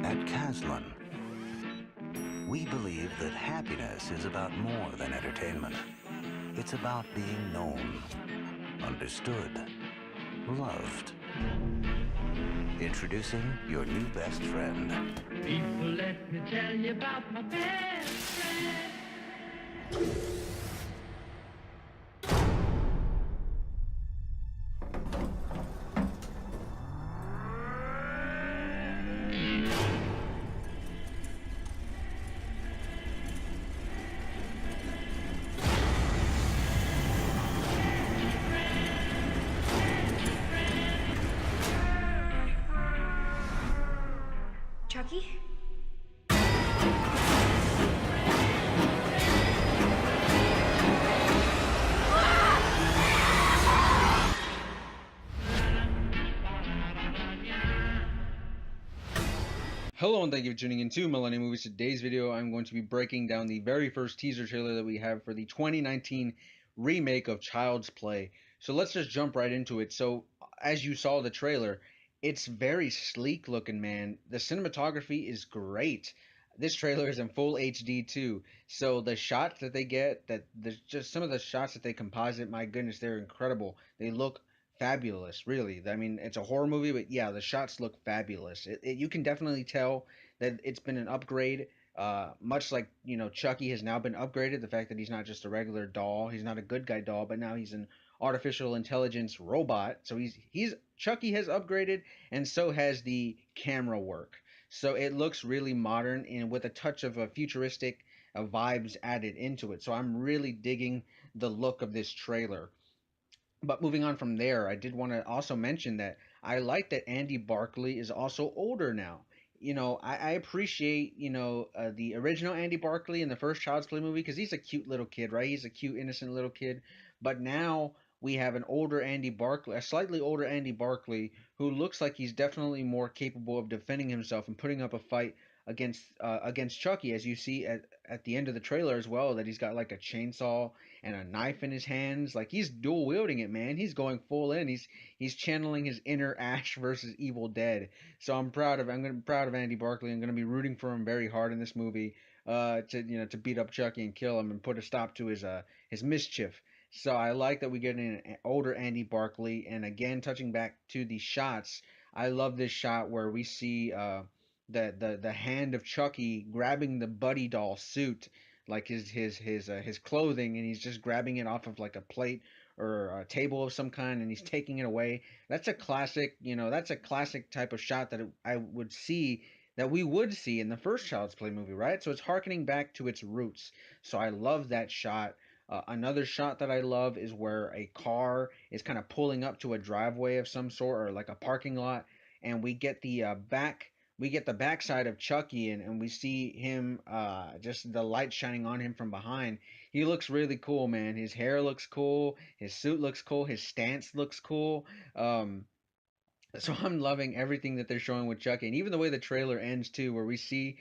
At Caslin, we believe that happiness is about more than entertainment. It's about being known, understood, loved. Introducing your new best friend. People, let me tell you about my best friend. Chucky? Hello and thank you for tuning in to Millennium Movies. Today's video I'm going to be breaking down the very first teaser trailer that we have for the 2019 remake of Child's Play. So let's just jump right into it. So as you saw the trailer, it's very sleek looking, man. The cinematography is great. This trailer is in full HD too. So the shots that they get, that there's just some of the shots that they composite, my goodness, they're incredible. They look fabulous, really. I mean, it's a horror movie, but yeah, the shots look fabulous. You can definitely tell that it's been an upgrade. Much like Chucky has now been upgraded. The fact that he's not just a regular doll, he's not a good guy doll, but now he's an artificial intelligence robot. So he's Chucky has upgraded, and so has the camera work. So it looks really modern and with a touch of a futuristic vibes added into it. So I'm really digging the look of this trailer. But moving on from there, I did want to also mention that I like that Andy Barclay is also older now. I appreciate, the original Andy Barclay in the first Child's Play movie because he's a cute little kid, right? He's a cute, innocent little kid. But now we have an older Andy Barclay, a slightly older Andy Barclay, who looks like he's definitely more capable of defending himself and putting up a fight against Chucky, as you see at the end of the trailer as well, that he's got like a chainsaw and a knife in his hands. Like he's dual wielding it, man. He's going full in. He's channeling his inner Ash versus Evil Dead. So I'm proud of Andy Barclay. I'm gonna be rooting for him very hard in this movie. To beat up Chucky and kill him and put a stop to his mischief. So I like that we get an older Andy Barclay. And again, touching back to the shots, I love this shot where we see the hand of Chucky grabbing the Buddy doll suit, like his clothing, and he's just grabbing it off of like a plate or a table of some kind, and he's taking it away. That's a classic, that's a classic type of shot that I would see, that we would see in the first Child's Play movie, right? So it's harkening back to its roots. So I love that shot. Another shot that I love is where a car is kind of pulling up to a driveway of some sort or like a parking lot, and we get the backside of Chucky, and we see him, just the light shining on him from behind. He looks really cool, man. His hair looks cool, his suit looks cool, his stance looks cool. So I'm loving everything that they're showing with Chucky, and even the way the trailer ends too, where we see,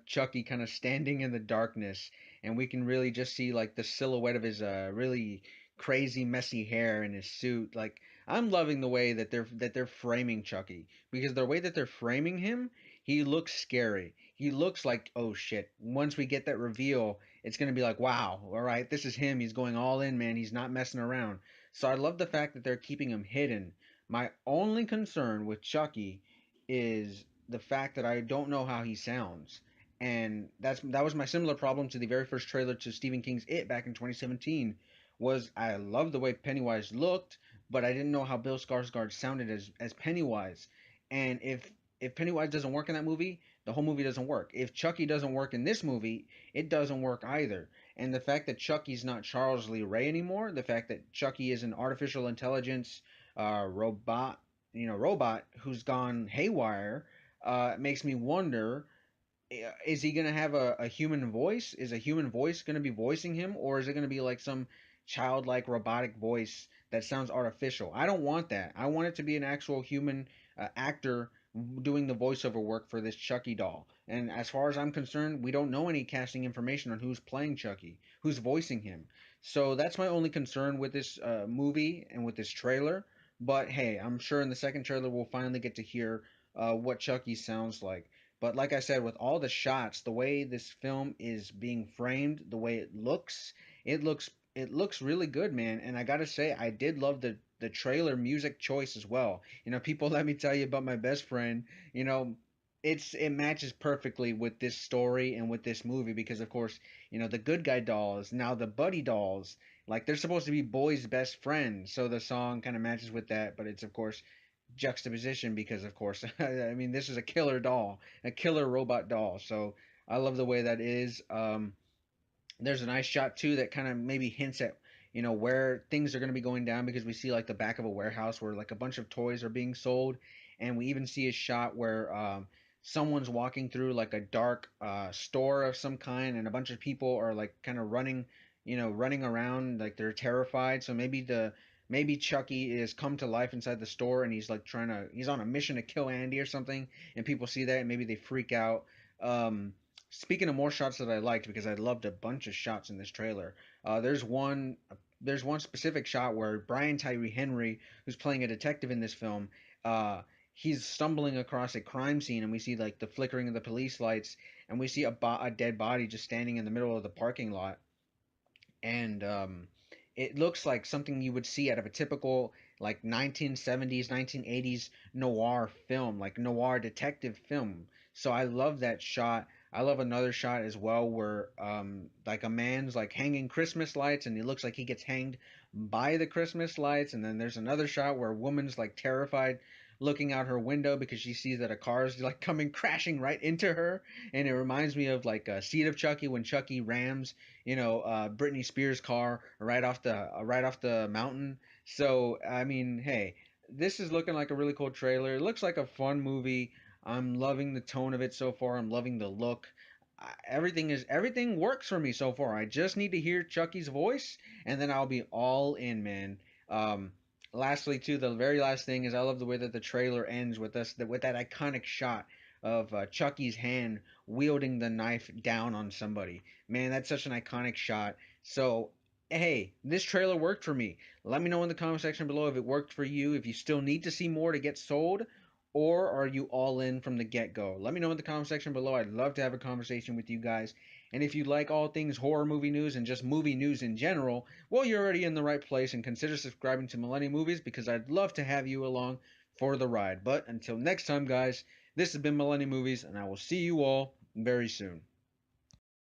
Chucky kind of standing in the darkness, and we can really just see like the silhouette of his really crazy messy hair and his suit. Like I'm loving the way that they're framing Chucky, because the way that they're framing him, he looks scary. He looks like, oh shit. Once we get that reveal, it's gonna be like, wow, all right, this is him. He's going all in, man. He's not messing around. So I love the fact that they're keeping him hidden. My only concern with Chucky is the fact that I don't know how he sounds. And that was my similar problem to the very first trailer to Stephen King's It back in 2017. Was I loved the way Pennywise looked, but I didn't know how Bill Skarsgård sounded as Pennywise. And if Pennywise doesn't work in that movie, the whole movie doesn't work. If Chucky doesn't work in this movie, it doesn't work either. And the fact that Chucky's not Charles Lee Ray anymore, the fact that Chucky is an artificial intelligence robot who's gone haywire, makes me wonder, is he going to have a human voice? Is a human voice going to be voicing him, or is it going to be like some childlike robotic voice that sounds artificial? I don't want that. I want it to be an actual human actor doing the voiceover work for this Chucky doll. And as far as I'm concerned, we don't know any casting information on who's playing Chucky, who's voicing him. So that's my only concern with this movie and with this trailer. But hey, I'm sure in the second trailer we'll finally get to hear what Chucky sounds like. But like I said, with all the shots, the way this film is being framed, the way it looks it looks really good, man. And I gotta say, I did love the trailer music choice as well. People, let me tell you about my best friend. You know, it matches perfectly with this story and with this movie because, of course, the good guy dolls, now the buddy dolls, like they're supposed to be boys' best friends. So the song kind of matches with that, but it's of course juxtaposition because, of course, I mean, this is a killer doll, a killer robot doll. So I love the way that is. There's a nice shot too that kind of maybe hints at where things are going to be going down because we see like the back of a warehouse where like a bunch of toys are being sold, and we even see a shot where someone's walking through like a dark store of some kind, and a bunch of people are like kind of running, running around like they're terrified. So maybe Chucky is come to life inside the store, and he's like he's on a mission to kill Andy or something, and people see that and maybe they freak out. um Speaking of more shots that I liked, because I loved a bunch of shots in this trailer. There's one specific shot where Brian Tyree Henry, who's playing a detective in this film, uh, he's stumbling across a crime scene, and we see like the flickering of the police lights, and we see a dead body just standing in the middle of the parking lot, and it looks like something you would see out of a typical like 1970s 1980s noir film, like noir detective film. So I love that shot. I love another shot as well where like a man's like hanging Christmas lights, and it looks like he gets hanged by the Christmas lights. And then there's another shot where a woman's like terrified looking out her window because she sees that a car is like coming crashing right into her. And it reminds me of like Seed of Chucky, when Chucky rams Britney Spears' car right off the mountain. So I mean, hey, this is looking like a really cool trailer. It looks like a fun movie. I'm loving the tone of it so far. I'm loving the look. Everything works for me so far. I just need to hear Chucky's voice, and then I'll be all in, man. Um, Lastly, too, the very last thing is I love the way that the trailer ends with with that iconic shot of Chucky's hand wielding the knife down on somebody. Man, that's such an iconic shot. So, hey, this trailer worked for me. Let me know in the comment section below if it worked for you, if you still need to see more to get sold, or are you all in from the get-go? Let me know in the comment section below. I'd love to have a conversation with you guys. And if you like all things horror movie news and just movie news in general, well, you're already in the right place, and consider subscribing to Millennium Movies because I'd love to have you along for the ride. But until next time, guys, this has been Millennium Movies, and I will see you all very soon.